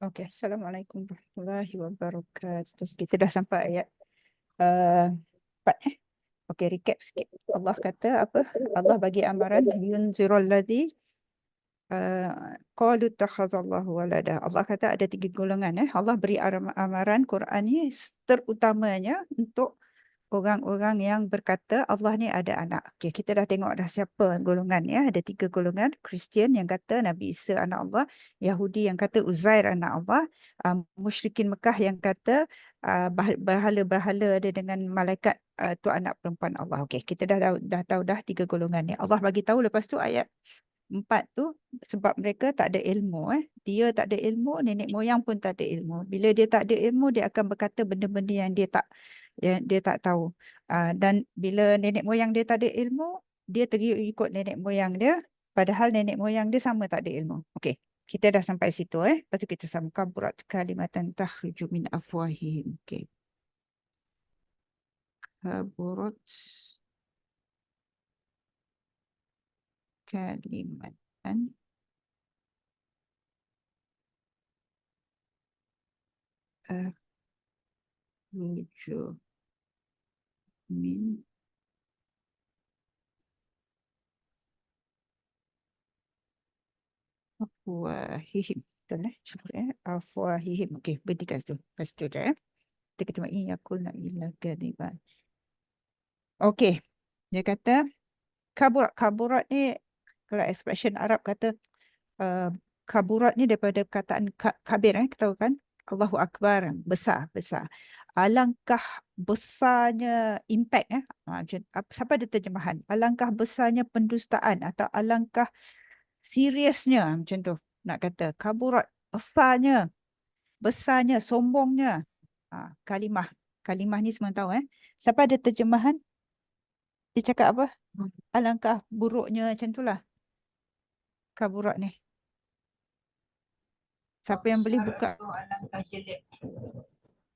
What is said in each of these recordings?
Okey, Assalamualaikum warahmatullahi wabarakatuh. Kita dah sampai ayat uh, 4 Okey, recap sikit. Allah kata apa? Allah bagi amaran yunzirul ladzi qalu takhazallahu walada. Allah kata ada 3 golongan Allah beri amaran Quran ni terutamanya untuk orang-orang yang berkata Allah ni ada anak. Okey, kita dah tengok dah siapa golongan ya. Ada 3 golongan. Kristian yang kata Nabi Isa anak Allah, Yahudi yang kata Uzair anak Allah, musyrikin Mekah yang kata berhala-berhala ada dengan malaikat tu anak perempuan Allah. Okey, kita dah tahu dah 3 golongan ni. Allah bagi tahu lepas tu ayat 4 tu sebab mereka tak ada ilmu Dia tak ada ilmu, nenek moyang pun tak ada ilmu. Bila dia tak ada ilmu, dia akan berkata benda-benda yang dia tak tahu. Dan bila nenek moyang dia tak ada ilmu, dia tergiur ikut nenek moyang dia, padahal nenek moyang dia sama tak ada ilmu. Okey, kita dah sampai situ Lepas tu kita sama kaburat kalimatan takhruju min afwahihim. Okey. Kaburat kalimatan takhruju min afwahihim. Betul Cuba afwahihim. Okey, berhenti kat situ. Lepas tu dah Kita kata yakul illa kadiban. Okey. Dia kata kaburat ni kalau expression Arab kata kaburat ni daripada perkataan kabir kita tahu kan? Allahu Akbar, besar. Alangkah besarnya impact siapa ada terjemahan? Alangkah besarnya pendustaan atau alangkah seriusnya macam tu nak kata. Kaburat besarnya, sombongnya. Kalimah ni semua tahu Siapa ada terjemahan? Dia cakap apa? Alangkah buruknya macam itulah. Kaburat ni. Siapa yang boleh buka? Alangkah jelek.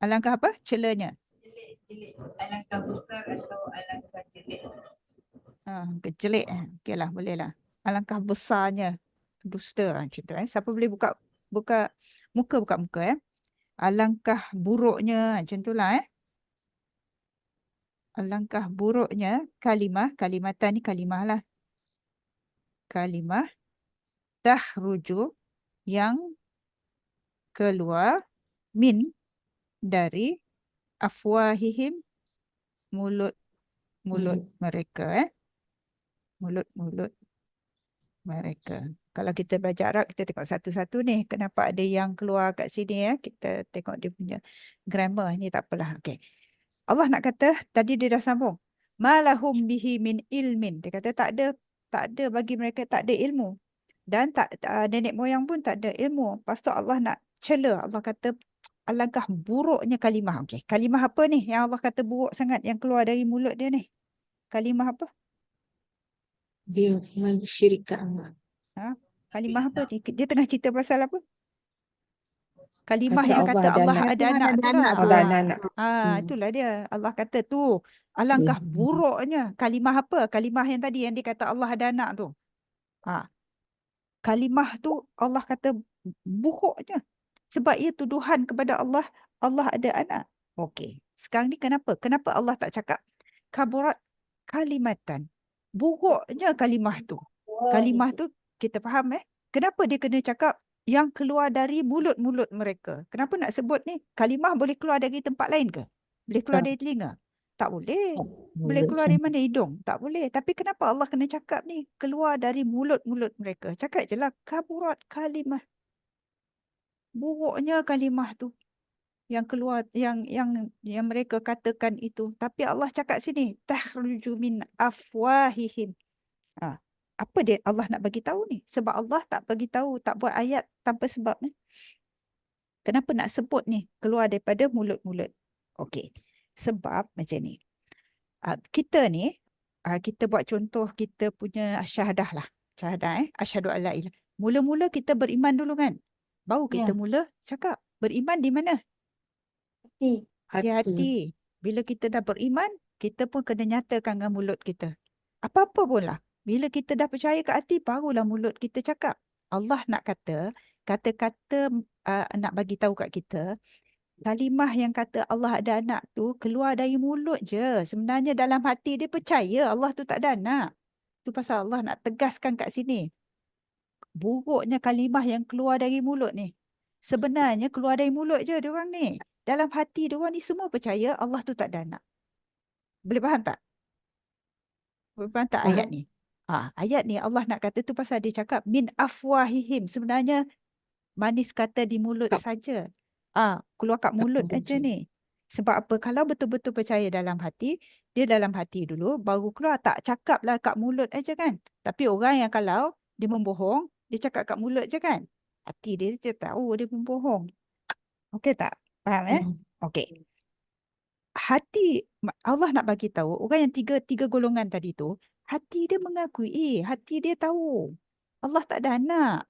Alangkah apa? Celanya. Jelek. Alangkah besar atau alangkah jelek. Jelek. Okeylah, bolehlah. Alangkah besarnya dusta macam tu Siapa boleh buka muka Alangkah buruknya macam itulah Alangkah buruknya kalimatan ni kalimah lah. Kalimah takhruju yang keluar min dari afwahihim mulut mereka mulut mereka. Kalau kita baca Arab, kita tengok satu-satu ni. Kenapa ada yang keluar kat sini Kita tengok dia punya grammar ni, tak apalah. Okey. Allah nak kata, tadi dia dah sambung. Malahum bihi min ilmin. Dia kata tak ada bagi mereka, tak ada ilmu. Dan nenek moyang pun tak ada ilmu. Lepas tu Allah nak cela. Allah kata alangkah buruknya kalimah. Okey, kalimah apa ni yang Allah kata buruk sangat yang keluar dari mulut dia ni? Kalimah apa? Dia mensyirikkan Allah. Kalimah apa ni? Dia tengah cerita pasal apa? Kalimah Kata yang Allah kata ada Allah anak. ada anak tu lah. Ada anak. Itulah dia. Allah kata tu. Alangkah buruknya. Kalimah apa? Kalimah yang tadi yang dia kata Allah ada anak tu. Kalimah tu Allah kata buruknya. Sebab ia tuduhan kepada Allah, Allah ada anak. Okey. Sekarang ni kenapa? Kenapa Allah tak cakap kaburat kalimatan? Buruknya kalimah tu. Kalimah tu kita faham Kenapa dia kena cakap yang keluar dari mulut-mulut mereka? Kenapa nak sebut ni? Kalimah boleh keluar dari tempat lain ke? Boleh keluar dari telinga? Tak boleh. Boleh keluar dari mana? Hidung? Tak boleh. Tapi kenapa Allah kena cakap ni? Keluar dari mulut-mulut mereka. Cakap je lah. Kaburat kalimah. Buruknya kalimah tu. Yang keluar, yang mereka katakan itu. Tapi Allah cakap sini. Takhruju min afwahihim. Apa dia Allah nak bagi tahu ni? Sebab Allah tak bagi tahu, tak buat ayat tanpa sebab ni. Kenapa nak sebut ni keluar daripada mulut-mulut? Okey. Sebab macam ni. Kita ni kita buat contoh kita punya syahadah lah. Syahadah asyhadu alla ilah. Mula-mula kita beriman dulu kan? Baru kita mula cakap. Beriman di mana? Di hati. Bila kita dah beriman, kita pun kena nyatakan dengan mulut kita. Apa-apa pun lah. Bila kita dah percaya kat hati, barulah mulut kita cakap. Allah nak kata, kata-kata nak bagi tahu kat kita, kalimah yang kata Allah ada anak tu keluar dari mulut je. Sebenarnya dalam hati dia percaya Allah tu tak ada anak. Tu pasal Allah nak tegaskan kat sini. Buruknya kalimah yang keluar dari mulut ni. Sebenarnya keluar dari mulut je diorang ni. Dalam hati diorang ni semua percaya Allah tu tak ada anak. Boleh faham tak? Boleh faham tak ayat Faham? ni? Ayat ni Allah nak kata tu pasal dia cakap min afwahihim. Sebenarnya manis kata di mulut Tak, saja. Keluar kat tak mulut aja mungkin. ni. Sebab apa? Kalau betul-betul percaya dalam hati, dia dalam hati dulu, baru keluar. Tak cakap lah kat mulut aja kan. Tapi orang yang kalau dia membohong, dia cakap kat mulut je kan. Hati dia je tahu dia membohong. Okey tak? Faham Okey. Hati, Allah nak bagi tahu, orang yang tiga golongan tadi tu, hati dia mengakui, hati dia tahu. Allah tak ada anak.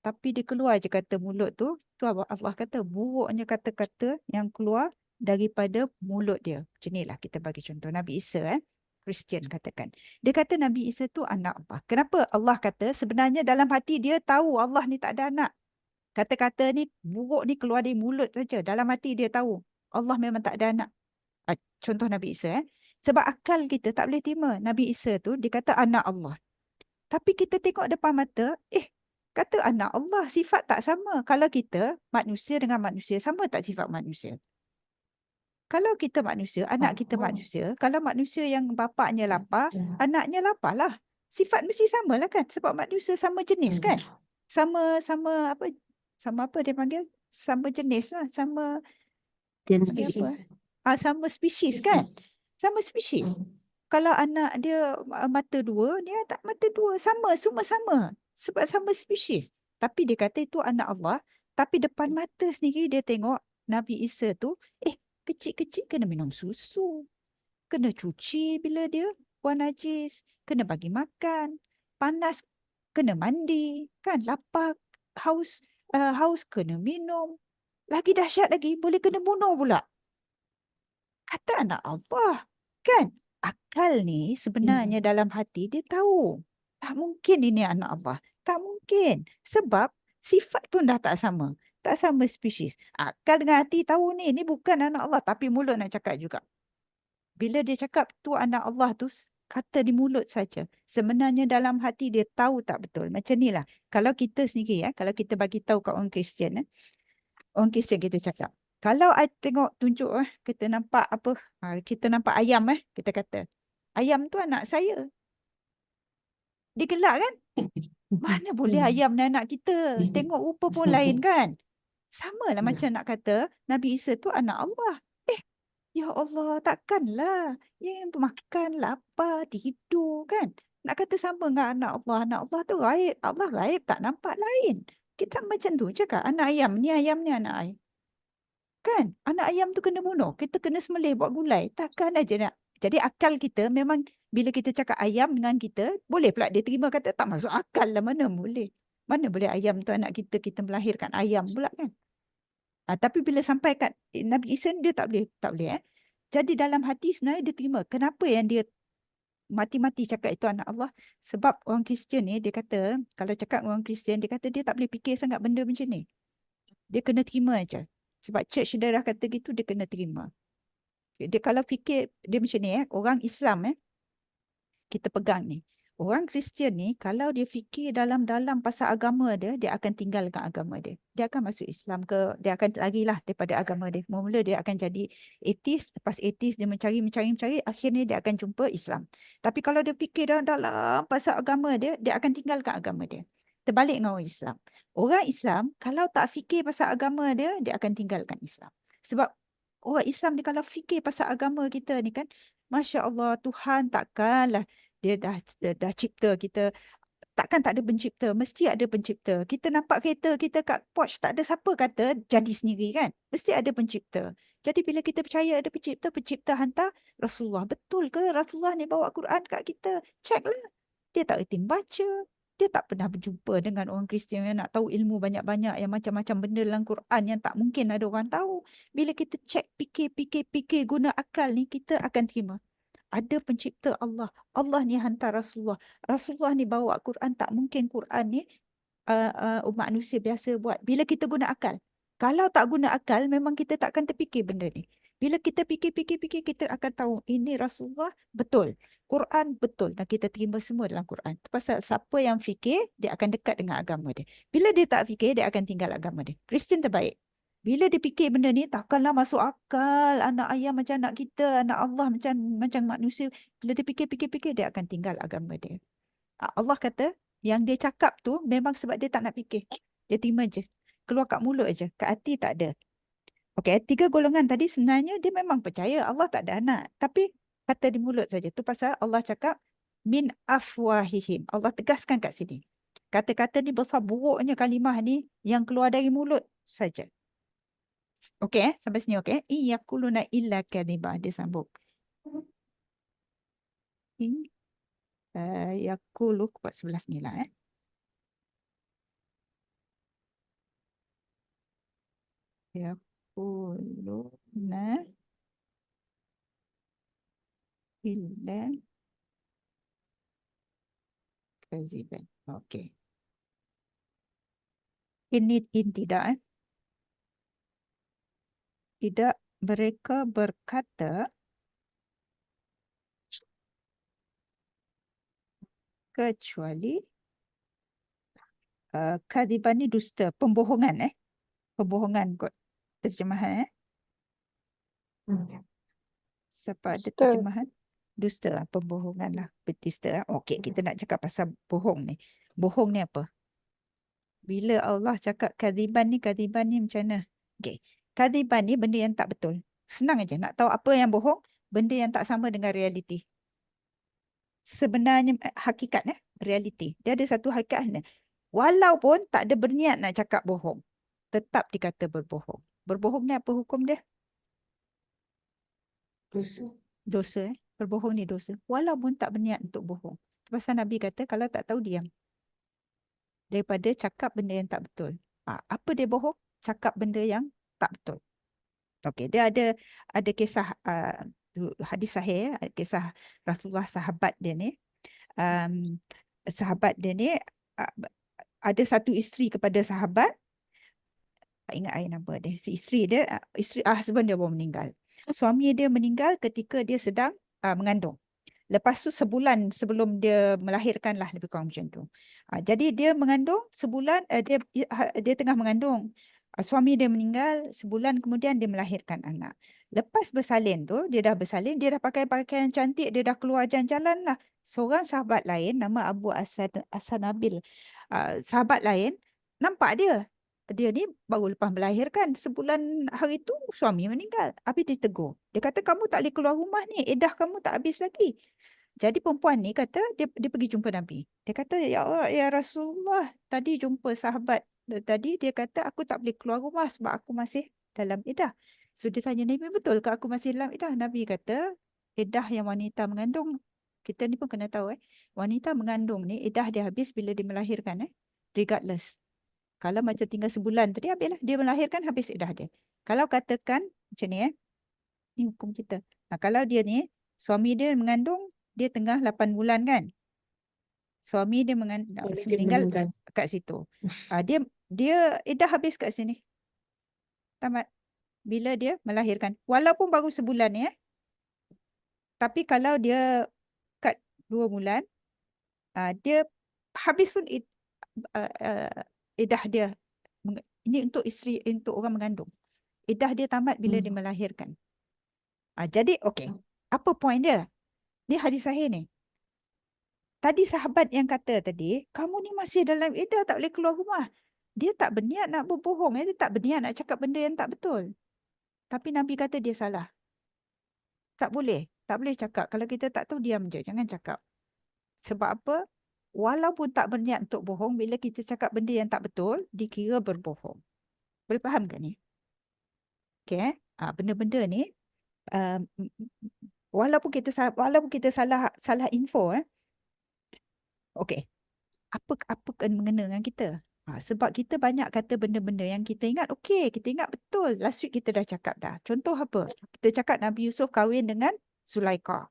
Tapi dia keluar je kata mulut tu Allah kata buruknya kata-kata yang keluar daripada mulut dia. Macam inilah kita bagi contoh Nabi Isa Kristian katakan. Dia kata Nabi Isa tu anak Allah. Kenapa Allah kata sebenarnya dalam hati dia tahu Allah ni tak ada anak. Kata-kata ni buruk ni keluar dari mulut saja. Dalam hati dia tahu Allah memang tak ada anak. Contoh Nabi Isa Sebab akal kita tak boleh terima Nabi Isa tu dia kata anak Allah. Tapi kita tengok depan mata, kata anak Allah, sifat tak sama. Kalau kita, manusia dengan manusia, sama tak sifat manusia? Kalau kita manusia, anak kita manusia, kalau manusia yang bapaknya lapar, anaknya lapar lah. Sifat mesti sama lah kan? Sebab manusia sama jenis kan? Sama apa dia panggil? Sama jenis lah. Sama, Dan panggil apa? spesies. Sama spesies kan? Sama spesies. Kalau anak dia mata dua, dia tak mata dua. Sama, semua sama. Sebab sama spesies. Tapi dia kata itu anak Allah. Tapi depan mata sendiri dia tengok Nabi Isa tu, kecil-kecil kena minum susu. Kena cuci bila dia buang najis. Kena bagi makan. Panas, kena mandi. Kan, lapar, haus kena minum. Lagi dahsyat lagi, boleh kena bunuh pula. Kata anak Allah. Kan? Akal ni sebenarnya dalam hati dia tahu. Tak mungkin ini anak Allah. Tak mungkin. Sebab sifat pun dah tak sama. Tak sama spesies. Akal dengan hati tahu ni bukan anak Allah. Tapi mulut nak cakap juga. Bila dia cakap tu anak Allah tu, kata di mulut saja. Sebenarnya dalam hati dia tahu tak betul. Macam ni lah. Kalau kita sendiri, kalau kita bagi tahu kat orang Kristian, orang Kristian kita cakap, kalau I tengok tunjuk kita nampak apa? Kita nampak ayam kita kata. Ayam tu anak saya. Dia gelak kan? Mana boleh ayam ni anak kita? Tengok rupa pun lain kan? Sama lah macam nak kata Nabi Isa tu anak Allah. Ya Allah, takkanlah. Yang makan, lapar, tidur kan? Nak kata sama dengan anak Allah. Anak Allah tu gaib. Allah gaib tak nampak lain. Kita macam tu je kan? Anak ayam ni anak ayam. Kan? Anak ayam tu kena bunuh. Kita kena sembelih buat gulai. Takkan aja nak. Jadi akal kita memang bila kita cakap ayam dengan kita, boleh pula dia terima kata tak masuk akal lah. Mana boleh. Mana boleh ayam tu anak kita, kita melahirkan ayam pula kan. Tapi bila sampai kat Nabi Isa dia tak boleh. Jadi dalam hati sebenarnya dia terima. Kenapa yang dia mati-mati cakap itu anak Allah? Sebab orang Kristian ni dia kata, kalau cakap orang Kristian dia kata dia tak boleh fikir sangat benda macam ni. Dia kena terima aja. Sebab church dia dah kata gitu, dia kena terima. Dia kalau fikir, dia macam ni orang Islam kita pegang ni. Orang Kristian ni, kalau dia fikir dalam-dalam pasal agama dia, dia akan tinggalkan agama dia. Dia akan masuk Islam ke, dia akan larilah daripada agama dia. Mula-mula dia akan jadi atheist, lepas atheist dia mencari, akhirnya dia akan jumpa Islam. Tapi kalau dia fikir dalam-dalam pasal agama dia, dia akan tinggalkan agama dia. Terbalik dengan orang Islam. Orang Islam, kalau tak fikir pasal agama dia, dia akan tinggalkan Islam. Sebab orang Islam ni kalau fikir pasal agama kita ni kan, Masya Allah, Tuhan takkanlah dia dah cipta kita. Takkan tak ada pencipta. Mesti ada pencipta. Kita nampak kereta kita kat porch, tak ada siapa kata jadi sendiri kan. Mesti ada pencipta. Jadi bila kita percaya ada pencipta, pencipta hantar Rasulullah. Betul ke Rasulullah ni bawa Quran kat kita? Check lah. Dia tak reti baca. Dia tak pernah berjumpa dengan orang Kristian yang nak tahu ilmu banyak-banyak yang macam-macam benda dalam Quran yang tak mungkin ada orang tahu. Bila kita check, fikir, guna akal ni, kita akan terima. Ada pencipta Allah. Allah ni hantar Rasulullah. Rasulullah ni bawa Quran. Tak mungkin Quran ni umat manusia biasa buat bila kita guna akal. Kalau tak guna akal, memang kita takkan terfikir benda ni. Bila kita fikir, kita akan tahu ini Rasulullah betul. Quran betul. Dan kita terima semua dalam Quran. Pasal siapa yang fikir, dia akan dekat dengan agama dia. Bila dia tak fikir, dia akan tinggal agama dia. Kristian terbaik. Bila dia fikir benda ni, takkanlah masuk akal. Anak ayah macam anak kita, anak Allah macam manusia. Bila dia fikir, dia akan tinggal agama dia. Allah kata, yang dia cakap tu memang sebab dia tak nak fikir. Dia terima je. Keluar kat mulut je. Kat hati tak ada. Okey, 3 golongan tadi sebenarnya dia memang percaya Allah tak ada anak. Tapi kata di mulut saja. Tu pasal Allah cakap, min afwahihim. Allah tegaskan kat sini. Kata-kata ni besar buruknya kalimah ni yang keluar dari mulut saja. Okey, sampai sini okey. Iyakuluna illa kadhiba. Dia sambung. Yakulu kuat 11 nilai. Yakuluna illa kaziban. Okey. Ini tidak. Tidak, mereka berkata kecuali kadiban ni dusta, pembohongan pembohongan kot terjemahan siapa ada Dusta. terjemahan dusta lah, pembohongan lah, berdusta. Okey, kita nak cakap pasal bohong ni. Bohong ni apa? Bila Allah cakap kadiban ni macam mana? Okey, kadiban ni benda yang tak betul. Senang aja nak tahu apa yang bohong, benda yang tak sama dengan realiti. Sebenarnya hakikat realiti. Dia ada satu hakikat ni. Walaupun tak ada berniat nak cakap bohong, tetap dikata berbohong. Berbohong ni apa hukum dia? Dosa. Dosa. Berbohong ni dosa. Walaupun tak berniat untuk bohong. Pasal Nabi kata kalau tak tahu diam. Daripada cakap benda yang tak betul. Apa dia bohong? Cakap benda yang tak betul. Okey, dia ada kisah hadis sahih, kisah Rasulullah sahabat dia ni. Sahabat dia ni ada satu isteri kepada sahabat. Tak ingat nama dia. Si isteri dia, husband dia baru meninggal. Suami dia meninggal ketika dia sedang mengandung. Lepas tu sebulan sebelum dia melahirkan lah, lebih kurang macam tu. Jadi dia mengandung sebulan, dia tengah mengandung. Suami dia meninggal, sebulan kemudian dia melahirkan anak. Lepas bersalin tu, dia dah bersalin, dia dah pakai pakaian cantik, dia dah keluar jalan-jalan lah. Seorang sahabat lain, nama Abu Asanabil, sahabat lain, nampak dia. Dia ni baru lepas melahirkan, sebulan hari tu suami meninggal. Habis dia tegur. Dia kata, kamu tak boleh keluar rumah ni, edah kamu tak habis lagi. Jadi perempuan ni kata, dia pergi jumpa Nabi. Dia kata, ya Allah, ya Rasulullah, tadi jumpa sahabat. Tadi dia kata, aku tak boleh keluar rumah sebab aku masih dalam edah. So dia tanya Nabi, betul ke aku masih dalam edah? Nabi kata, edah yang wanita mengandung, kita ni pun kena tahu wanita mengandung ni, edah dia habis bila dia melahirkan regardless. Kalau macam tinggal sebulan tadi, habislah. Dia melahirkan, habis edah dia. Kalau katakan macam ni ni hukum kita. Kalau dia ni, suami dia mengandung, dia tengah 8 bulan kan. Suami dia meninggal kat situ. Dia edah habis kat sini. Tamat. Bila dia melahirkan. Walaupun baru sebulan ni tapi kalau dia kat 2 bulan, dia habis pun edah dia. Ini untuk isteri, untuk orang mengandung. Edah dia tamat bila dia melahirkan. Jadi okey. Apa point dia? Ni hadis sahih ni. Tadi sahabat yang kata tadi, kamu ni masih dalam edah, tak boleh keluar rumah. Dia tak berniat nak berbohong. Dia tak berniat nak cakap benda yang tak betul. Tapi Nabi kata dia salah. Tak boleh. Tak boleh cakap. Kalau kita tak tahu, diam je. Jangan cakap. Sebab apa? Walaupun tak berniat untuk bohong, bila kita cakap benda yang tak betul, dikira berbohong. Boleh faham ke ni? Okay. Benda-benda ni, walaupun kita salah info, okey. Apa kena mengena dengan kita? Sebab kita banyak kata benda-benda yang kita ingat okey, kita ingat betul. Last week kita dah cakap dah. Contoh apa? Kita cakap Nabi Yusuf kahwin dengan Zulaikha.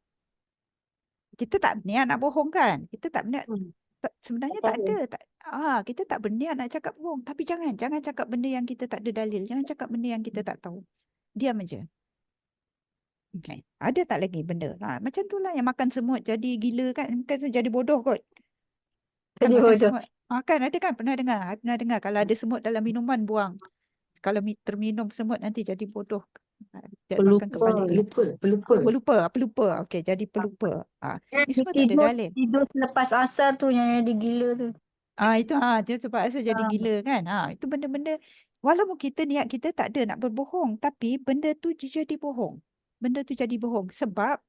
Kita tak niat nak bohong kan? Kita tak niat Sebenarnya Tak tak tahu. ada. Kita tak berniat nak cakap bohong. Tapi jangan cakap benda yang kita tak ada dalil. Jangan cakap benda yang kita tak tahu. Diam aja. Okay. Ada tak lagi benda? Macam tu lah yang makan semut jadi gila kan. Makan semut jadi bodoh kot. Kan Jadi makan bodoh. semut. Kan ada kan pernah dengar. I pernah dengar kalau ada semut dalam minuman buang. Kalau terminum semut nanti jadi bodoh. Dia makan Pelupa, kebalik lah. pelupa. Pelupa. Okey, jadi pelupa. Ni Dia semua tak ada tidur, dalil. tidur selepas asar tu yang jadi gila tu. Itu dia sebab asal jadi Ah. gila kan. Itu benda-benda walaupun kita niat kita tak ada nak berbohong tapi benda tu jadi bohong. Benda tu jadi bohong sebab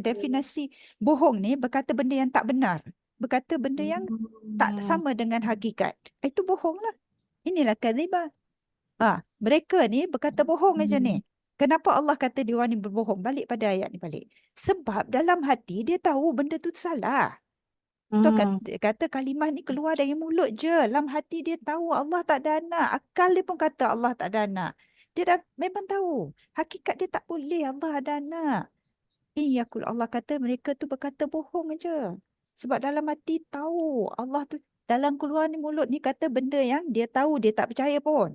definisi bohong ni berkata benda yang tak benar. Berkata benda yang tak sama dengan hakikat. Itu bohong lah. Inilah kadzibah. Mereka ni berkata bohong aja ni. Kenapa Allah kata dia orang ni berbohong? Balik pada ayat ni balik. Sebab dalam hati dia tahu benda tu salah. Tu kata kalimah ni keluar dari mulut je. Dalam hati dia tahu Allah tak ada anak. Akal dia pun kata Allah tak ada anak. Dia dah memang tahu. Hakikat dia tak boleh Allah ada anak. Iyakul Allah kata mereka tu berkata bohong aja. Sebab dalam hati tahu Allah tu dalam keluar ni mulut ni kata benda yang dia tahu dia tak percaya pun.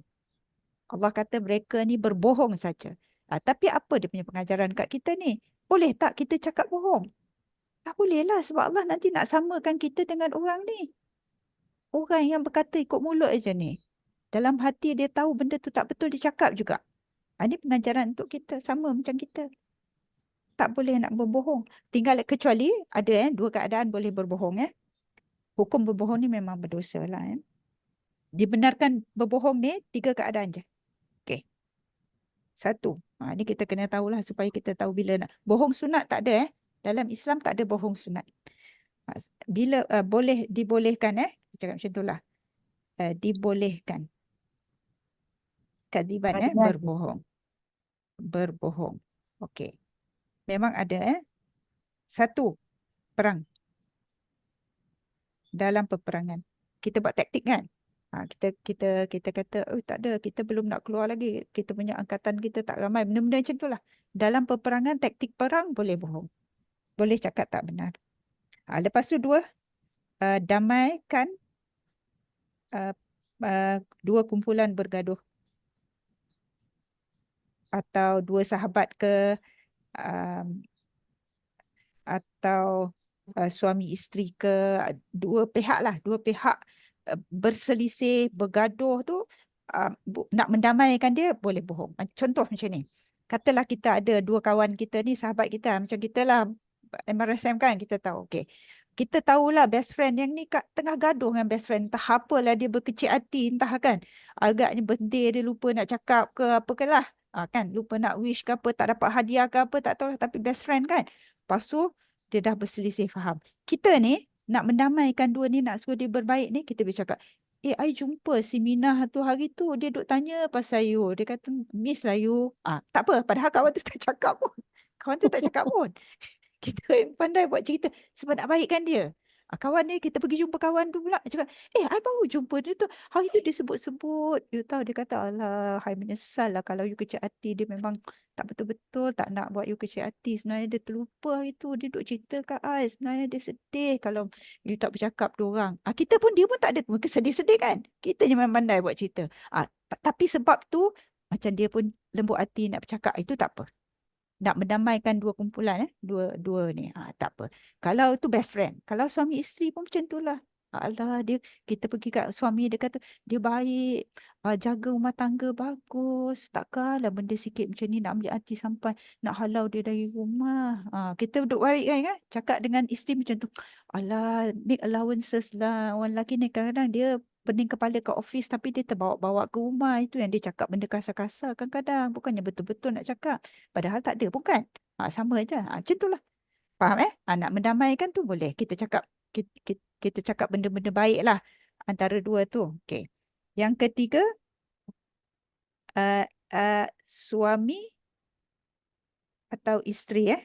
Allah kata mereka ni berbohong saja. Tapi apa dia punya pengajaran kat kita ni? Boleh tak kita cakap bohong? Tak boleh lah sebab Allah nanti nak samakan kita dengan orang ni. Orang yang berkata ikut mulut aja ni. Dalam hati dia tahu benda tu tak betul dia cakap juga. Ini pengajaran untuk kita sama macam kita. Tak boleh nak berbohong. Tinggal kecuali ada dua keadaan boleh berbohong. Hukum berbohong ni memang berdosa lah. Dibenarkan berbohong ni 3 keadaan je. Okey. 1. Ni kita kena tahulah supaya kita tahu bila nak. Bohong sunat tak ada. Dalam Islam tak ada bohong sunat. Bila boleh dibolehkan cakap macam itulah. Dibolehkan. Kadziban berbohong. Berbohong. Okey. Memang ada 1. Perang. Dalam peperangan. Kita buat taktik kan? Kita kata tak ada, kita belum nak keluar lagi. Kita punya angkatan kita tak ramai. Benda-benda macam itulah. Dalam peperangan, taktik perang boleh bohong. Boleh cakap tak benar. Lepas tu 2, damaikan 2 kumpulan bergaduh. Atau 2 sahabat ke, atau suami isteri ke, 2 pihak lah. 2 pihak berselisih, bergaduh tu, nak mendamaikan dia, boleh bohong. Contoh macam ni. Katalah kita ada 2 kawan kita ni, sahabat kita. Macam kita lah, MRSM kan, kita tahu. Okay. Kita tahulah best friend yang ni tengah gaduh dengan best friend. Entah apalah dia berkecil hati, entah kan. Agaknya birthday dia lupa nak cakap ke apa ke lah. Kan, lupa nak wish ke apa, tak dapat hadiah ke apa, tak tahulah. Tapi best friend kan. Lepas tu, dia dah berselisih faham. Kita ni, nak mendamaikan 2 ni, nak suruh dia berbaik ni, kita boleh cakap, I jumpa si Minah tu hari tu, dia duk tanya pasal you. Dia kata, miss lah you. Tak apa, padahal kawan tu tak cakap pun. Kawan tu tak cakap pun. Kita pandai buat cerita sebab nak baikkan dia. Kawan ni, kita pergi jumpa kawan tu pula. Cakap, I baru jumpa dia tu. Hari tu dia sebut-sebut. You tahu, dia kata, alah, I menyesal lah kalau you kecil hati. Dia memang tak betul-betul tak nak buat you kecil hati. Sebenarnya dia terlupa hari tu. Dia duk cerita kat I. Sebenarnya dia sedih kalau you tak bercakap diorang. Kita pun, dia pun tak ada sedih-sedih kan. Kita je memang pandai buat cerita. Tapi sebab tu, macam dia pun lembut hati nak bercakap. Itu tak apa. Nak mendamaikan 2 kumpulan dua ni tak apa. Kalau tu best friend, kalau suami isteri pun macam itulah. Alah, kita pergi kat suami, dia kata dia baik, jaga rumah tangga bagus, takkanlah benda sikit macam ni nak ambil hati sampai nak halau dia dari rumah. Kita duduk baik kan, cakap dengan isteri macam tu. Alah, make allowances lah. Orang lelaki ni kadang-kadang dia pening kepala ke office tapi dia terbawa-bawa ke rumah. Itu yang dia cakap benda kasar-kasar kadang-kadang. Bukannya betul-betul nak cakap. Padahal tak ada pun kan. Sama aja. Macam itulah. Faham nak mendamaikan tu boleh. Kita cakap kita cakap benda-benda baik lah. Antara 2 tu. Okay. Yang ketiga, suami atau isteri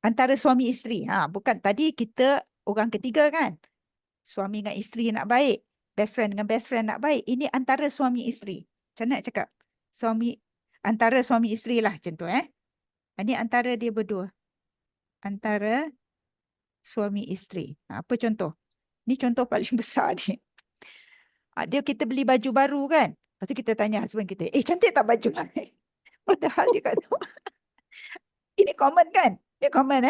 antara suami isteri. Bukan tadi kita orang ketiga kan. Suami dengan isteri nak baik. Best friend dengan best friend nak baik. Ini antara suami isteri. Macam mana nak cakap? Antara suami isteri lah macam tu. Ini antara dia berdua. Antara suami isteri. Apa contoh? Ni contoh paling besar ni. Dia kita beli baju baru kan. Lepas tu kita tanya husband kita, cantik tak baju I? Padahal dia kata, ini common kan? Dia common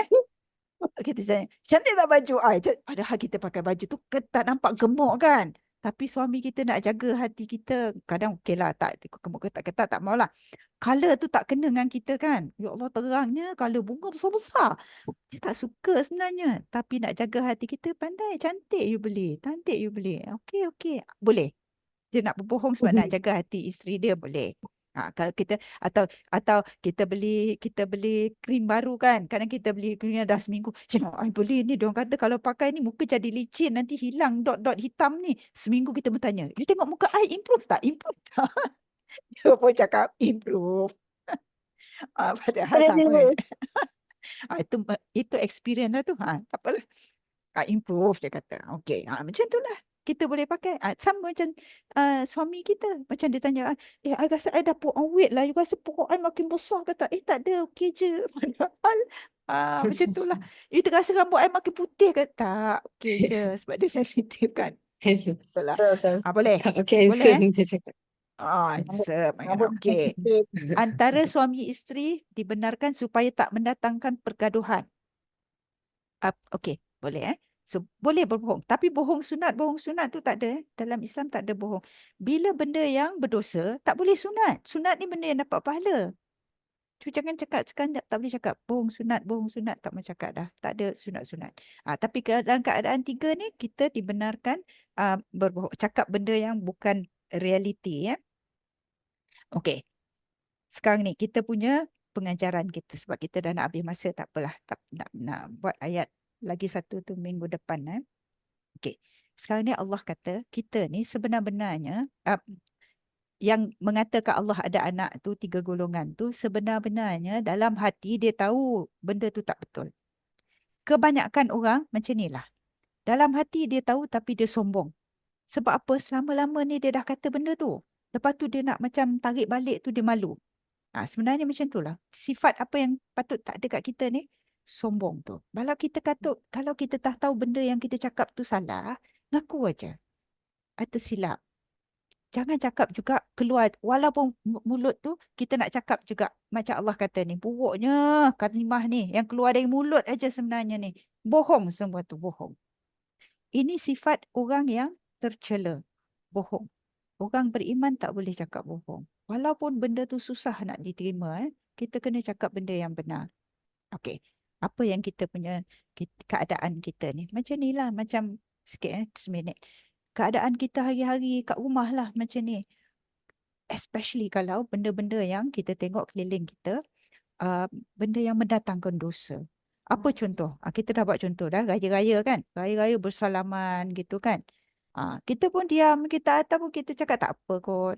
kita tanya, cantik tak baju I? Padahal kita pakai baju tu tak nampak gemuk kan? Tapi suami kita nak jaga hati kita. Kadang okey lah, tak gemuk ketat-ketat tak maulah. Color tu tak kena dengan kita kan? Ya Allah, terangnya color bunga besar-besar. Dia tak suka sebenarnya. Tapi nak jaga hati kita, pandai, cantik you beli. Cantik you beli. Okey, okey. Boleh. Dia nak berbohong sebab nak jaga hati isteri dia, boleh. Kalau kita atau kita beli krim baru kan. Kadang kita beli krimnya dah seminggu. I beli ni, diorang kata kalau pakai ni muka jadi licin, nanti hilang dot-dot hitam ni. Seminggu kita bertanya, you tengok muka I improve tak? Improve tak? Dia pun cakap improve. Padahal Boleh sama dulu. je. Itu experience lah tu. Tak apalah. Improve dia kata. Okey, macam tu lah. Kita boleh pakai. Sama macam suami kita. Macam dia tanya, I rasa I dah put on weight lah. You rasa perut I makin besar kata. Tak ada, okey je. Padahal macam tu lah. You terasa rambut I makin putih ke? Tak, okey je. Sebab dia sensitif kan. Betul lah. Betul. Boleh? Okay, Boleh so dia cakap. Rambut okey. sikit. Antara suami isteri dibenarkan supaya tak mendatangkan pergaduhan. Okey, boleh So, boleh berbohong. Tapi bohong sunat tu tak ada. Dalam Islam tak ada bohong. Bila benda yang berdosa, tak boleh sunat. Sunat ni benda yang dapat pahala. Jangan cakap sekarang tak boleh cakap bohong sunat, tak mau cakap dah. Tak ada sunat-sunat. Tapi dalam keadaan tiga ni, kita dibenarkan berbohong. Cakap benda yang bukan realiti. Okey. Sekarang ni, kita punya pengajaran kita. Sebab kita dah nak habis masa, tak apalah. Nak buat ayat lagi satu tu minggu depan. Okey. Sekarang ni Allah kata, kita ni sebenar-benarnya, yang mengatakan Allah ada anak tu, 3 golongan tu, sebenar-benarnya dalam hati dia tahu benda tu tak betul. Kebanyakan orang macam ni lah. Dalam hati dia tahu tapi dia sombong. Sebab apa? Selama-lama ni dia dah kata benda tu. Lepas tu dia nak macam tarik balik tu, dia malu. Sebenarnya macam tu lah. Sifat apa yang patut tak ada kat kita ni? Sombong tu. Kalau kita dah tahu benda yang kita cakap tu salah, ngaku aja. Atau silap. Jangan cakap juga keluar. Walaupun mulut tu kita nak cakap juga. Macam Allah kata ni. Buruknya kalimah ni. Yang keluar dari mulut aja sebenarnya ni. Bohong semua tu. Bohong. Ini sifat orang yang tercela. Bohong. Orang beriman tak boleh cakap bohong. Walaupun benda tu susah nak diterima. Kita kena cakap benda yang benar. Okey. Apa yang kita punya keadaan kita ni. Macam ni lah. Macam sikit seminit. Keadaan kita hari-hari kat rumah lah macam ni. Especially kalau benda-benda yang kita tengok keliling kita, benda yang mendatangkan dosa. Apa contoh? Kita dah buat contoh dah, raya-raya kan? Raya-raya bersalaman gitu kan? Kita pun diam, kita ataupun kita cakap tak apa kot.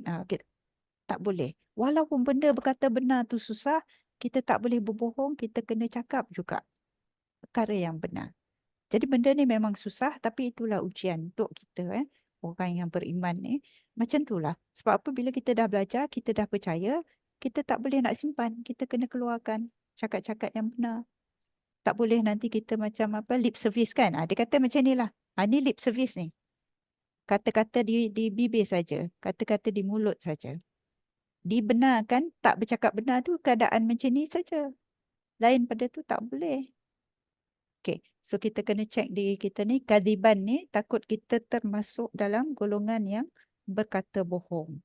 Tak boleh. Walaupun benda berkata benar tu susah, kita tak boleh berbohong, kita kena cakap juga perkara yang benar. Jadi benda ni memang susah, tapi itulah ujian untuk kita, orang yang beriman ni. Macam itulah. Sebab apa bila kita dah belajar, kita dah percaya, kita tak boleh nak simpan. Kita kena keluarkan cakap-cakap yang benar. Tak boleh nanti kita macam apa lip service kan. Dia kata macam ni lah. Ni lip service ni. Kata-kata di bibir saja. Kata-kata di mulut saja. Dibenarkan, tak bercakap benar tu keadaan macam ni saja. Lain pada tu tak boleh. Okay, so kita kena cek diri kita ni, kadiban ni takut kita termasuk dalam golongan yang berkata bohong.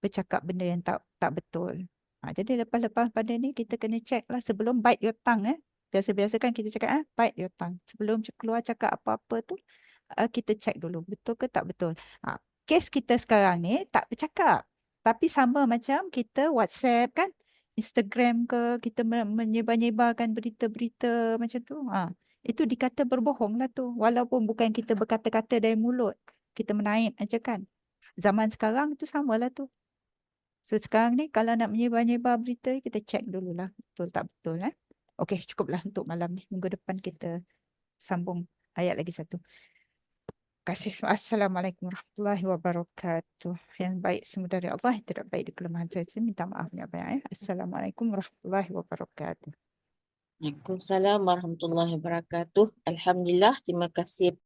Bercakap benda yang tak betul. Jadi lepas-lepas pada ni kita kena cek lah sebelum bite your tongue. Biasa-biasa kan kita cakap bite your tongue. Sebelum keluar cakap apa-apa tu, kita cek dulu betul ke tak betul. Kes kita sekarang ni tak bercakap. Tapi sama macam kita WhatsApp kan, Instagram ke, kita menyebar-nyebarkan berita-berita macam tu. Itu dikata berbohong lah tu. Walaupun bukan kita berkata-kata dari mulut. Kita menaip aja kan. Zaman sekarang tu samalah tu. So sekarang ni kalau nak menyebar-nyebar berita, kita cek dululah. Betul tak betul. Okey, cukuplah untuk malam ni. Minggu depan kita sambung ayat lagi satu. Assalamualaikum warahmatullahi wabarakatuh. Yang baik semua dari Allah, yang tidak baik di kelemahan saya. Minta maaf banyak-banyak. Assalamualaikum warahmatullahi wabarakatuh. Waalaikumsalam warahmatullahi wabarakatuh. Alhamdulillah, terima kasih